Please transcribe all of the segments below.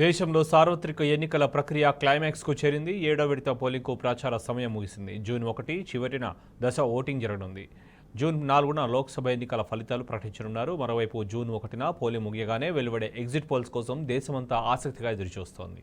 దేశంలో సార్వత్రిక ఎన్నికల ప్రక్రియ క్లైమాక్స్కు చేరింది. 7వ విడత పోలింగ్కు ప్రచార సమయం ముగిసింది. జూన్ 1 చివరిన దశ ఓటింగ్ జరగనుంది. జూన్ 4న లోక్సభ ఎన్నికల ఫలితాలు ప్రకటించనున్నారు. మరోవైపు జూన్ 1న పోలింగ్ ముగియగానే వెలువడే ఎగ్జిట్ పోల్స్ కోసం దేశమంతా ఆసక్తిగా ఎదురుచూస్తోంది.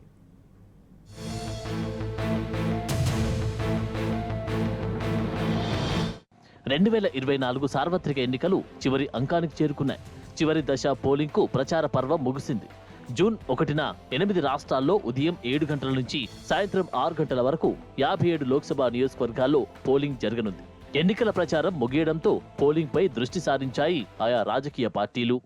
సార్వత్రిక ఎన్నికలు చివరి అంకానికి చేరుకున్నాయి. చివరి దశ పోలింగ్కు ప్రచార పర్వం ముగిసింది. జూన్ 1న 8 రాష్ట్రాల్లో ఉదయం 7 గంటల నుంచి సాయంత్రం 6 గంటల వరకు 57 లోక్సభ నియోజకవర్గాల్లో పోలింగ్ జరగనుంది. ఎన్నికల ప్రచారం ముగియడంతో పోలింగ్పై దృష్టి సారించాయి ఆయా రాజకీయ పార్టీలు.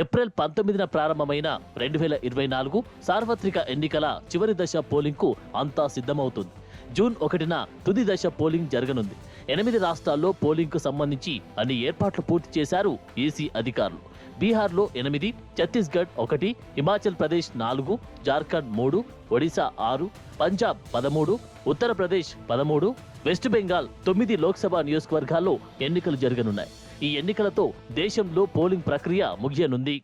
ఏప్రిల్ 19న ప్రారంభమైన 2024 సార్వత్రిక ఎన్నికల చివరి దశ పోలింగ్కు అంతా సిద్ధమవుతుంది. జూన్ 1న తుది దశ పోలింగ్ జరగనుంది. 8 రాష్ట్రాల్లో పోలింగ్కు సంబంధించి అన్ని ఏర్పాట్లు పూర్తి చేశారు ఈసీ అధికారులు. బీహార్లో 8, ఛత్తీస్గఢ్ 1, హిమాచల్ ప్రదేశ్ 4, జార్ఖండ్ 3, ఒడిశా 6, పంజాబ్ 13, ఉత్తరప్రదేశ్ 13, వెస్ట్ బెంగాల్ 9 లోక్సభ నియోజకవర్గాల్లో ఎన్నికలు జరగనున్నాయి. ఈ ఎన్నికలతో దేశంలో పోలింగ్ ప్రక్రియ ముగియనుంది.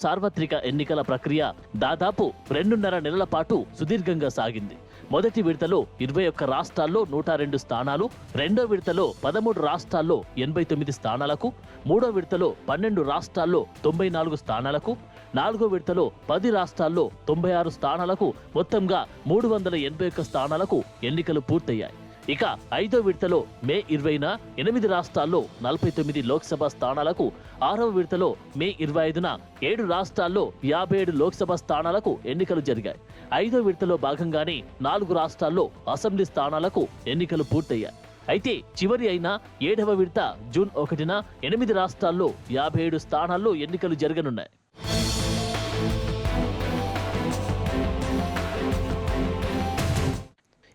సార్వత్రిక ఎన్నికల ప్రక్రియ దాదాపు 2.5 నెలల పాటు సుదీర్ఘంగా సాగింది. మొదటి విడతలో 21 రాష్ట్రాల్లో 102 స్థానాలు, రెండో విడతలో 13 రాష్ట్రాల్లో 89 స్థానాలకు, మూడో విడతలో 12 రాష్ట్రాల్లో 94 స్థానాలకు, నాలుగో విడతలో 10 రాష్ట్రాల్లో 96 స్థానాలకు, మొత్తంగా 381 స్థానాలకు ఎన్నికలు పూర్తయ్యాయి. ఇక ఐదో విడతలో మే 20న 8 రాష్ట్రాల్లో 49 లోక్సభ స్థానాలకు, ఆరవ విడతలో మే 25న 7 రాష్ట్రాల్లో 57 లోక్సభ స్థానాలకు ఎన్నికలు జరిగాయి. ఐదో విడతలో భాగంగానే 4 రాష్ట్రాల్లో అసెంబ్లీ స్థానాలకు ఎన్నికలు పూర్తయ్యాయి. అయితే చివరి అయిన 7వ విడత జూన్ 1న 8 రాష్ట్రాల్లో 57 స్థానాల్లో ఎన్నికలు జరగనున్నాయి.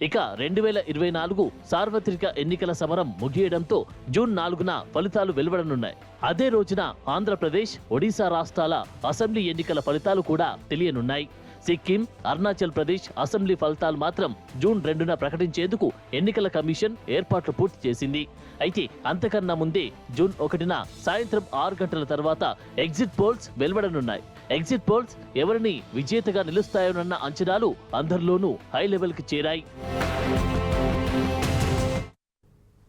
ఇక 2024 సార్వత్రిక ఎన్నికల సమరం ముగియడంతో జూన్ 4న ఫలితాలు వెలువడనున్నాయి. అదే రోజున ఆంధ్రప్రదేశ్, ఒడిశా రాష్ట్రాల అసెంబ్లీ ఎన్నికల ఫలితాలు కూడా తెలియనున్నాయి. సిక్కిం, అరుణాచల్ ప్రదేశ్ అసెంబ్లీ ఫలితాలు మాత్రం జూన్ 2న ప్రకటించేందుకు ఎన్నికల కమిషన్ ఏర్పాట్లు పూర్తి చేసింది. అయితే అంతకన్నా ముందే జూన్ 1న సాయంత్రం 6 గంటల తర్వాత ఎగ్జిట్ పోల్స్ వెలువడనున్నాయి. ఎగ్జిట్ పోల్స్ ఎవరిని విజేతగా నిలుస్తాయోనన్న అంచనాలు అందరిలోనూ హై లెవెల్కి చేరాయి.